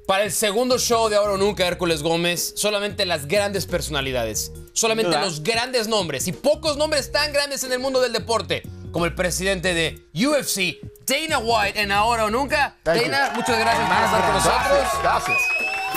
Para el segundo show de Ahora o Nunca, Hércules Gómez, solamente las grandes personalidades, solamente los grandes nombres y pocos nombres tan grandes en el mundo del deporte, como el presidente de UFC, Dana White, en Ahora o Nunca. Dana, muchas gracias por estar con nosotros. Gracias.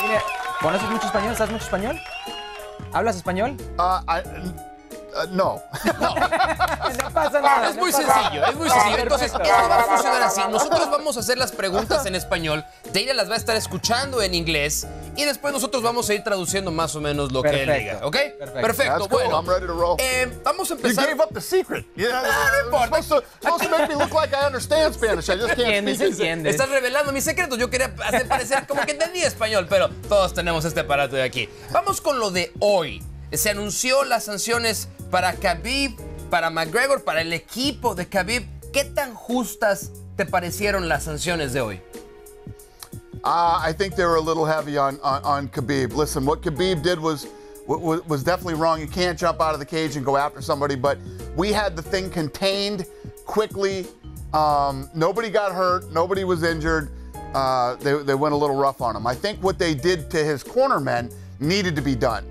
Dime, ¿conoces mucho español? ¿Sabes mucho español? ¿Hablas español? No. No pasa nada. Es muy sencillo, es muy sencillo. Entonces, esto va a funcionar así. Nosotros vamos a hacer las preguntas en español, Dana las va a estar escuchando en inglés y después nosotros vamos a ir traduciendo más o menos lo que él diga, ¿ok? Perfecto. Cool. Bueno, I'm ready to roll. Vamos a You empezar. gave up the secret. Yeah, no importa. supposed to make me look like I understand Spanish. I just can't speak it. Entiendes. Estás revelando mis secretos. Yo quería hacer parecer como que entendí español, pero todos tenemos este aparato de aquí. Vamos con lo de hoy. Se anunció las sanciones para Khabib, para McGregor, para el equipo de Khabib. ¿Qué tan justas te parecieron las sanciones de hoy? I think they were a little heavy on Khabib. Listen, what Khabib did was definitely wrong. You can't jump out of the cage and go after somebody, but we had the thing contained quickly. Nobody got hurt. Nobody was injured. They went a little rough on him. I think what they did to his cornermen needed to be done.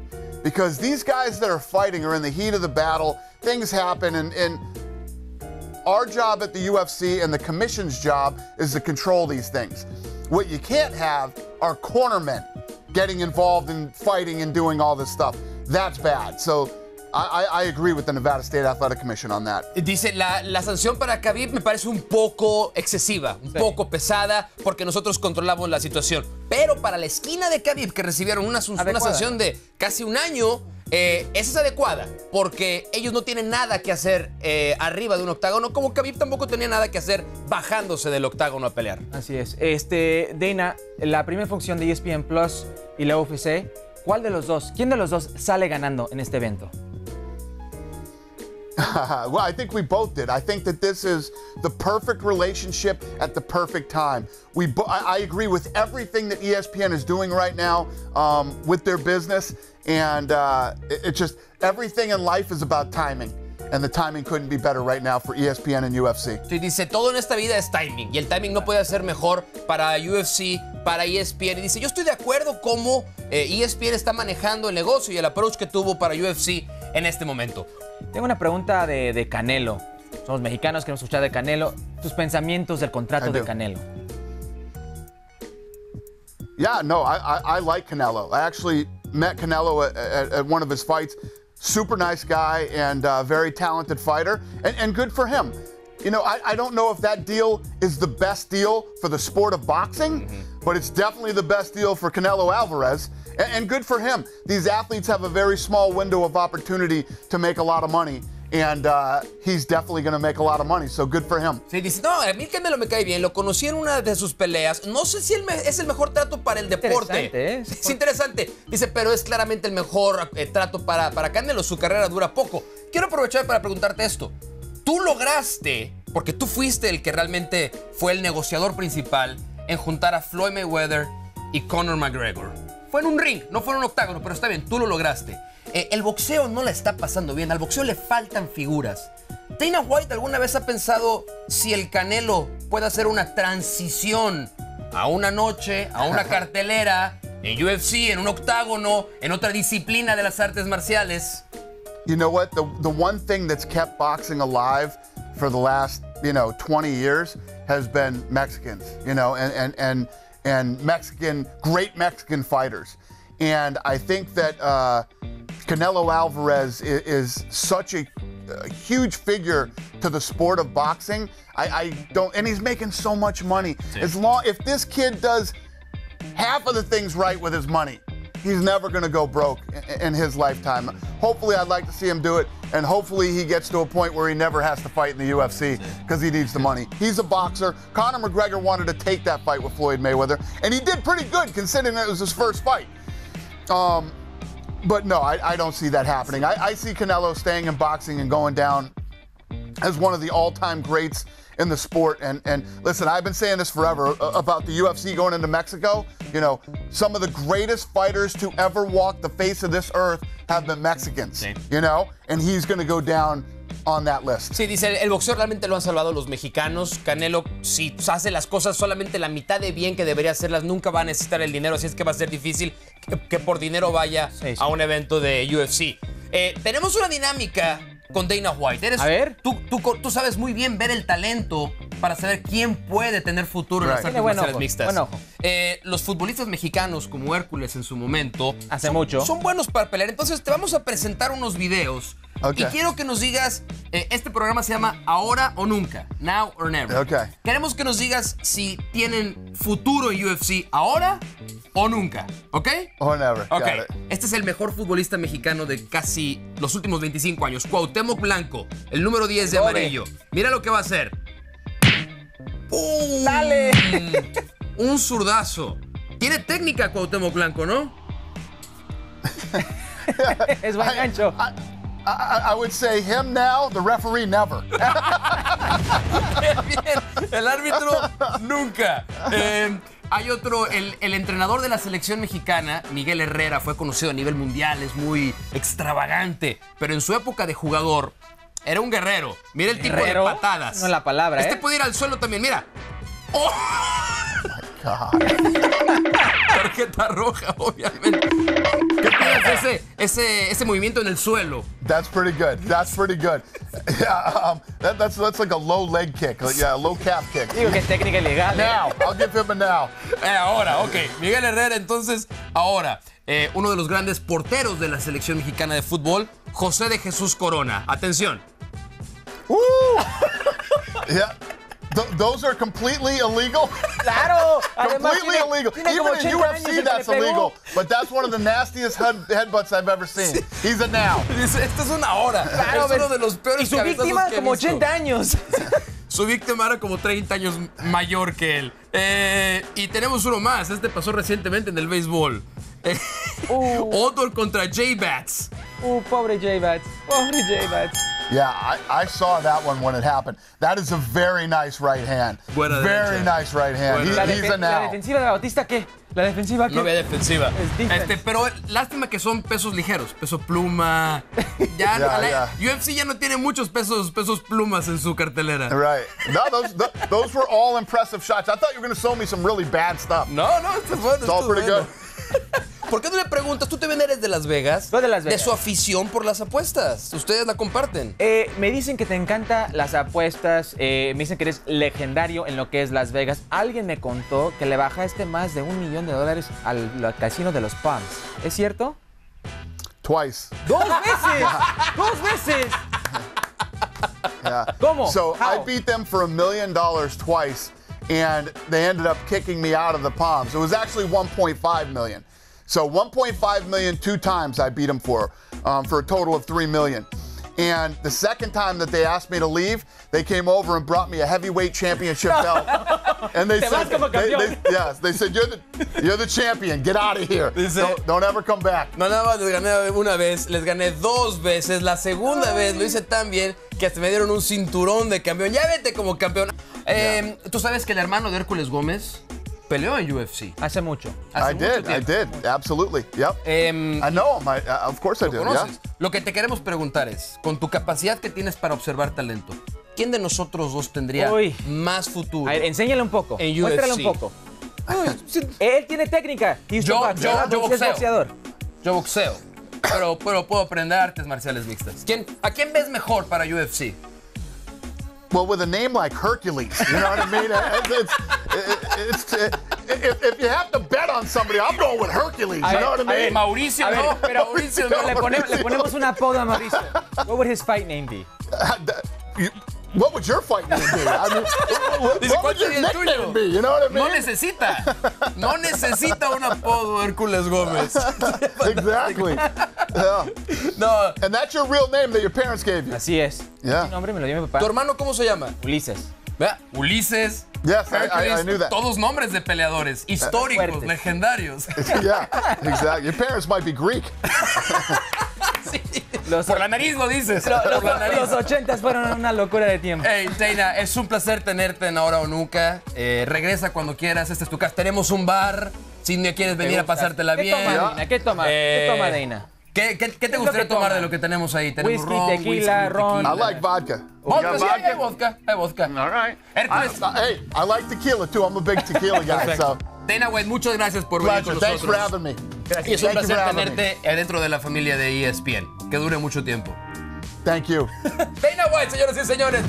Because these guys that are fighting are in the heat of the battle. Things happen, and our job at the UFC and the commission's job is to control these things. What you can't have are cornermen getting involved in fighting and doing all this stuff. That's bad. So I agree with the Nevada State Athletic Commission on that. Dice, la sanción para Khabib me parece un poco excesiva, un poco pesada, porque nosotros controlamos la situación. Pero para la esquina de Khabib, que recibieron una sanción de casi un año, esa es adecuada, porque ellos no tienen nada que hacer arriba de un octágono, como Khabib tampoco tenía nada que hacer bajándose del octágono a pelear. Así es. Dana, la primera función de ESPN Plus y la UFC, ¿cuál de los dos, quién de los dos sale ganando en este evento? Well, I think we both did. I think that this is the perfect relationship at the perfect time. I agree with everything that ESPN is doing right now with their business, and it's just everything in life is about timing. And the timing couldn't be better right now for ESPN and UFC. Sí, dice, todo en esta vida es timing, y el timing no puede ser mejor para UFC, para ESPN. Y dice, yo estoy de acuerdo cómo ESPN está manejando el negocio y el approach que tuvo para UFC en este momento. Tengo una pregunta de Canelo. Somos mexicanos, queremos escuchar de Canelo. Tus pensamientos del contrato de Canelo. Yeah, no, I like Canelo. I actually met Canelo at one of his fights. Super nice guy and very talented fighter, and good for him. You know, I don't know if that deal is the best deal for the sport of boxing, but it's definitely the best deal for Canelo Alvarez, and good for him. These athletes have a very small window of opportunity to make a lot of money, and he's definitely going to make a lot of money, so good for him. Sí, dice, no, a mí Canelo me cae bien, lo conocí en una de sus peleas, no sé si es el mejor trato para el deporte. Interesante, Es interesante, dice, pero es claramente el mejor trato para Canelo, su carrera dura poco. Quiero aprovechar para preguntarte esto. Tú lograste, porque tú fuiste el que realmente fue el negociador principal en juntar a Floyd Mayweather y Conor McGregor. Fue en un ring, no fue en un octágono, pero está bien, tú lo lograste. El boxeo no la está pasando bien, al boxeo le faltan figuras. ¿Dana White alguna vez ha pensado si el Canelo puede hacer una transición a una noche, a una cartelera, en UFC, en un octágono, en otra disciplina de las artes marciales? You know what? The one thing that's kept boxing alive for the last, 20 years has been Mexicans, and great Mexican fighters. And I think that Canelo Alvarez is such a huge figure to the sport of boxing. And he's making so much money. If this kid does half of the things right with his money, he's never going to go broke in his lifetime. Hopefully, I'd like to see him do it, and hopefully he gets to a point where he never has to fight in the UFC because he needs the money. He's a boxer. Conor McGregor wanted to take that fight with Floyd Mayweather, and he did pretty good considering it was his first fight. But no, I don't see that happening. I see Canelo staying in boxing and going down as one of the all-time greats in the sport. And listen, I've been saying this forever about the UFC going into Mexico. Some of the greatest fighters to ever walk the face of this earth have been Mexicans, and he's going to go down on that list. Sí, dice, el boxeo realmente lo han salvado los mexicanos. Canelo, si hace las cosas solamente la mitad de bien que debería hacerlas, nunca va a necesitar el dinero, así es que va a ser difícil que por dinero vaya a un evento de UFC. Tenemos una dinámica con Dana White. A ver. Tú sabes muy bien ver el talento para saber quién puede tener futuro en las artes marciales mixtas. Buen ojo. Los futbolistas mexicanos, como Hércules en su momento, son buenos para pelear. Entonces te vamos a presentar unos videos. Okay. Y quiero que nos digas, este programa se llama Ahora o Nunca, Now or Never. Okay. Queremos que nos digas si tienen futuro en UFC ahora o nunca, ¿ok? Or never. Ok, Got it. este es el mejor futbolista mexicano de casi los últimos 25 años, Cuauhtémoc Blanco, el número 10 de amarillo. Mira lo que va a hacer. ¡Pum! ¡Dale! Un zurdazo. Tiene técnica Cuauhtémoc Blanco, ¿no? Es buen gancho. I would say him now, the referee never. Bien, el árbitro nunca. Hay otro, el entrenador de la selección mexicana, Miguel Herrera, fue conocido a nivel mundial, es muy extravagante, pero en su época de jugador era un guerrero. Mira el tipo de patadas. No es la palabra, Este puede ir al suelo también, mira. ¡Oh! God. Tarjeta roja, obviamente. ¿Qué piensas de ese movimiento en el suelo? That's pretty good. That's pretty good. Yeah, that's like a low leg kick. Yeah, a low calf kick. Digo que es técnica ilegal. Now, I'll give him a now. Ahora, ok. Miguel Herrera, entonces, ahora. Uno de los grandes porteros de la selección mexicana de fútbol, José de Jesús Corona. Atención. Yeah. Those are completely illegal. Claro. Completely illegal. Even in UFC, that's illegal. But that's one of the nastiest headbutts I've ever seen. He's a now. Dice, esto es una hora. Claro, es uno de los peores. Y su víctima, como 80 años. Su víctima era como 30 años mayor que él. Y tenemos uno más. Este pasó recientemente en el béisbol. Otro contra J-Bats. Pobre J-Bats. Pobre J-Bats. Yeah, I saw that one when it happened. That is a very nice right hand. Buena very derecha. nice right hand. He's a ¿La now. defensiva de Bautista qué? ¿La defensiva qué? No había defensiva. Es Pero lástima que son pesos ligeros. Peso pluma. UFC ya no tiene muchos pesos plumas en su cartelera. Right. No, those were all impressive shots. I thought you were going to show me some really bad stuff. No, esto es bueno. It's all pretty good. ¿Por qué no le preguntas? Tú también eres de Las Vegas. Soy de Las Vegas. De su afición por las apuestas. Ustedes la comparten. Me dicen que te encantan las apuestas. Me dicen que eres legendario en lo que es Las Vegas. Alguien me contó que le bajaste más de $1 millón al casino de los Palms. ¿Es cierto? Twice. ¡2 veces! ¡2 veces! Yeah. ¿Cómo? So How? I beat them for $1 million twice, and they ended up kicking me out of the Palms. It was actually 1.5 million. So 1.5 million 2 times I beat them for a total of 3 million. And the second time that they asked me to leave, they came over and brought me a heavyweight championship belt. And they said, they said, you're the champion. Get out of here. Don't ever come back. No, nada más les gané una vez, les gané 2 veces. La segunda vez lo hice tan bien que hasta me dieron un cinturón de campeón. Ya vete como campeón. Tú sabes que el hermano de Hércules Gómez peleó en UFC. Hace mucho. I did. Absolutely. Yep. I know him. Of course I do. Yeah. Lo que te queremos preguntar es, con tu capacidad que tienes para observar talento, ¿quién de nosotros dos tendría más futuro? A ver, enséñale un poco. En UFC. Muéstrale un poco. Él tiene técnica. Yo boxeo. Boxeador. Yo boxeo. Pero puedo aprender artes marciales mixtas. ¿A quién ves mejor para UFC? Well, with a name like Hercules, you know what I mean? If you have to bet on somebody, I'm going with Hercules, you know what I mean? Mauricio, no. Pero Mauricio, no. le ponemos un apodo a Mauricio. What would his fight name be? What would your fight name be? I mean, what would your nickname be? You know what I mean? No necesita un apodo Hércules Gómez. Exactly. Yeah. No. And that's your real name that your parents gave you. Así es. Yeah. Mi nombre me lo dio mi papá. ¿Tu hermano cómo se llama? Ulises. ¿Verdad? Ulises. Yes, I knew that. Todos nombres de peleadores históricos, Fuertes. legendarios. Yeah, exactly. Your parents might be Greek. Sí. Por la nariz lo dices. Por la nariz. Los 80s fueron una locura de tiempo. Hey, Dana, es un placer tenerte en Ahora o Nunca. Regresa cuando quieras. Esta es tu casa. Tenemos un bar. Si no quieres venir a pasártela bien. ¿Qué toma, Dana? ¿Qué toma, Dana? ¿Qué te gustaría tomar de lo que tenemos ahí? Tenemos Whisky, ron, tequila, whisky, ron. I like vodka. Vodka, sí, hay vodka, hay vodka. All right. Hércules. Hey, I like tequila too. I'm a big tequila guy. So, Dana White, muchas gracias por venir con pleasure. Thanks for nosotros. having me. Y es un Thank you placer for having me. tenerte dentro de la familia de ESPN. Que dure mucho tiempo. Thank you. Dana White, señoras y señores.